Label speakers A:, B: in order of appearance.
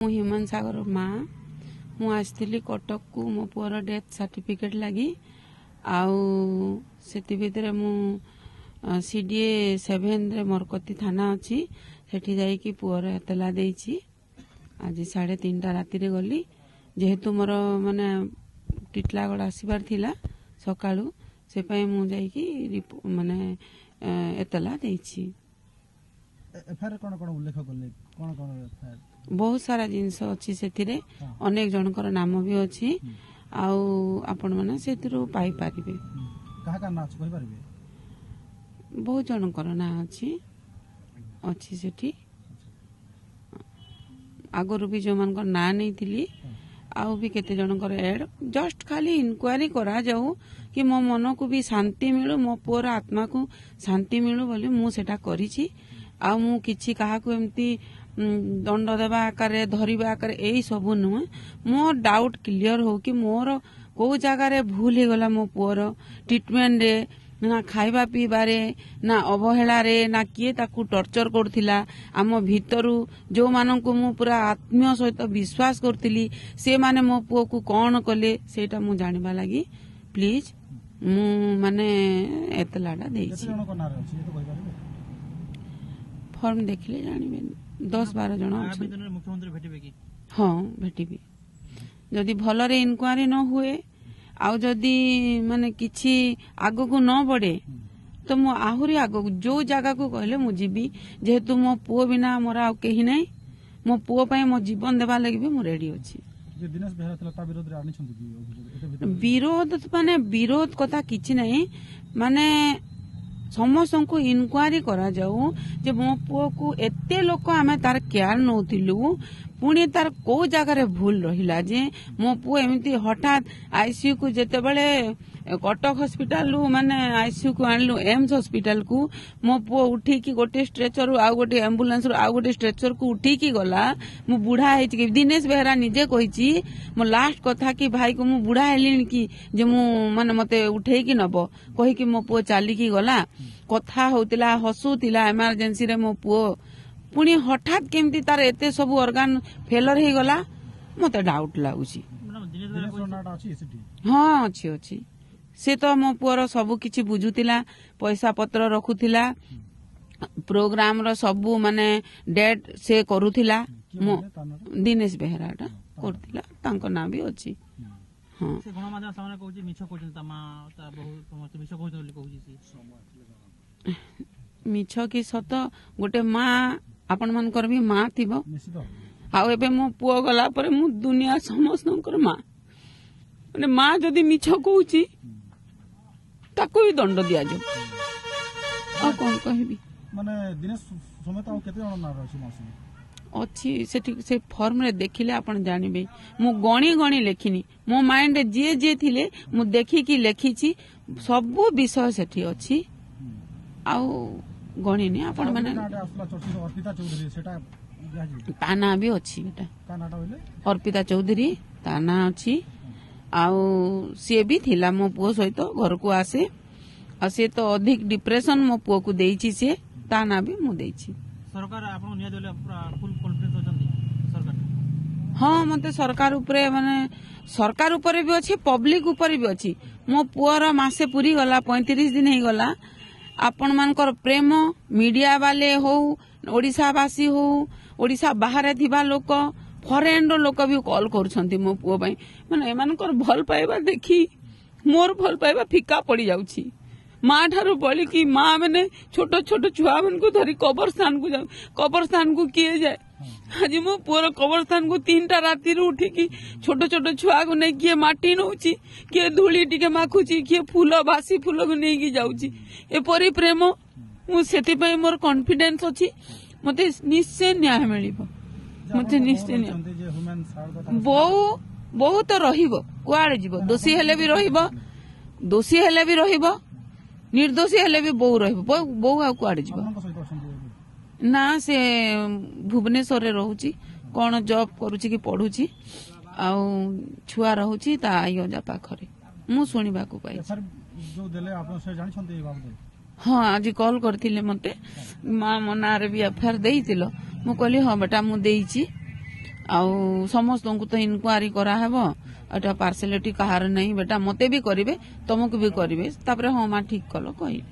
A: हेमंत सागर माँ मु आसती कटक को मो पुअर डेथ सर्टिफिकेट लगी आती भितर मु सीडीए 7 रे मरकती थाना अच्छी सेठी जाइकी पुअर एतला देइछि। आज 3:30 राति रे गली जेहेतु मोर माने टिटलागड़ आसबार थिला सकाळू से पई मु जाइकी माने एतला देइछि।
B: एफआईआर कोन कोन उल्लेख करले कोन कोन एफआईआर
A: बहुत सारा जिनस अच्छी से अनेक जनकर नाम भी अच्छी आपण मैंने से पाई पारिबे। बहुत जनकर ना अच्छी अच्छी सेठी आगरू भी जो मान ना नहीं थी आउ भी केते जनकर एड जस्ट खाली इनक्वारी करा जाऊ कि मो मन को भी शांति मिलू मो पुअर आत्मा को शांति मिलू बोली मु सेटा करिछि। आ मु किछि काहाकू एमती दंड देवा आकार धरवा आकार यही सबू नुहे मोर डाउट क्लियर हो कि मोर को जगार भूल हो गला मो पुअर ट्रिटमेंट रे ना खाइबा पीबारे ना अवहेला रे ना किए ताकू टर्चर करथिला आम भितरु जो माननकु मु पूरा आत्मीय सहित विश्वास करथिली से माने मो पुओ को कौन कले सेटा मु जानिबा लागि प्लीज मु माने एतलाडा देइछि। फॉर्म देखले जानिबे 10-12 जन
B: मुख्यमंत्री भेटिबे कि
A: हाँ भेटिबे जदि भलरे इनक्वारी न हुए आउ जदि माने किछि आगो को न बढ़े तो मु आहुरी आगो जो जगह को कहले मु जीबी जेहेतु मो पुओ बिना मोरा आ केही नै मो पुओ पई मो जीवन देबा लागि भी मु रेडी अछि।
B: जे दिनेश बेहरा थला ता विरोध रे आनि छथि कि
A: विरोध माने विरोध कथा किछि नै माने समस्त को इनक्वारी करा जाऊ जे मो पुओ को एते लोक आमे तार केयर नौथिलु पुणी तार को जगार भूल रहिला जे मो पुओ एमती हठात आईसीयू को जेते बेले कटक हॉस्पिटल माने आईसीयू को आनलु एम्स हॉस्पिटल को मो पुओ उठी की गोटे स्ट्रेचर आउ गोटे एम्बुलेंस आउ गोटे स्ट्रेचर को उठी की गला मु बुढ़ा है कि दिनेश बेहरा निजे कहिछि मो लास्ट कथा कि भाई को मु बुढ़ा हेलिन कि जे मु माने मते उठे की नबो कहि कि मो पुओ चाली की गला कथा होतिला हसुतिला इमरजेंसी रे मो पुओ पुणी हठात केमती तार एते सब ऑर्गन फेलर हो गला मते डाउट लागुची। हाँ अच्छी अच्छी से तो मो पुअर सबु किछि बुझुतिला पैसा पत्र रखुतिला प्रोग्राम रो सबु माने डेट से करूतिला दिनेश बेहराटा करतिला तांको ना भी अछि। हाँ
B: से गणमाध्यम सामने कहूची मिछ कहउछन ता मां ता बहुत समस्त मिछ कहउछन बोली कहउची
A: मिछ की सत गोटे माँ आपण मानकर भी माँ थिबो आ एबे मो पुओ गला पर मु दुनिया समस्तकर माँ माने माँ जदी मिछ कहउची ताको भी दंड दिया जो आ कोन कहबी
B: माने दिनेश समेत आ केते जण ना रहछि मासी
A: अच्छी सेठी से फॉर्म रे देखिले आपण जानिबे मु गणी गणी लेखिनी मो माइंड रे जे जे थिले मु देखि की लेखिछि सब विषय सेठी अछि आउ गणी ने आपण माने
B: अर्पिता चौधरी सेटा
A: ताना भी अछि बेटा अर्पिता चौधरी ताना अछि आउ सी भी थिला मो पुओ सहित घर को आसे आ से तो अधिक डिप्रेशन मो पुओ को देइछि से ताना भी मु देइछि।
B: सरकार आपन निया देले पूरा फुल कॉन्फिडेंस होचंदी सरकार
A: हाँ मते सरकार उपरे माने सरकार उपरे भी अछि पब्लिक उपरे भी अछि मो पुओर मासे पूरी गला 35 दिन हे गला आपण मानकर प्रेम मीडिया वाले हो ओडिशावासी हो ओडिशा बाहर थिबा लोक फॉरेन रो लोक भी कॉल करूछंती मो पुओ पई माने एमानकर भल पाइबा देखी मोर भल पाइबा फिका पड़ी जाउछि। माँ ठारू बड़ी की माँ मैंने छोट छोट छुआ मन को धरी कब्रस्तान को जाऊ कब्रस्तान को किए जाए आज मो पुअर कब्रस्तान को 3टा राति उठिकी छोट छोट छुआ को नहीं किए माटी नौची किए धूली टिके माखुची किए फूल बासी फूल को नहीं जाऊची एपरी प्रेम मु सेति पई मोर कॉन्फिडेंस अछि मते निश्चय न्याय मिलिबो मते निश्चय न्याय बहुत रहिबो कुआडे जीवो दोषी हेले भी रहिबो निर्दोषी हेले भी बहु रहिबो बहु आ कुआडे जीवो ना से भुवनेश्वर रे रहूची कोन जॉब करूची कि पढूची आ छुआ रहूची ता आयो जा पाखरे मु सुनिबा को पाई
B: जो देले आपन से जानि छथि ए बाबू
A: हाँ आज कॉल करथिले मते मां मनारे भी एफआईआर देइतिलो मु कहली हाँ बेटा मु देइची ଆଉ ସମସ୍ତଙ୍କୁ ତ ଇନକ୍ୱାରି କରାହେବ ଏଟା ପାର୍ସିଆଲିଟି କାହାର ନାହିଁ ବେଟା ମତେ ବି କରିବେ ତମକୁ ବି କରିବେ ତାପରେ ହଁ ମା ଠିକ କଲ କହିବେ।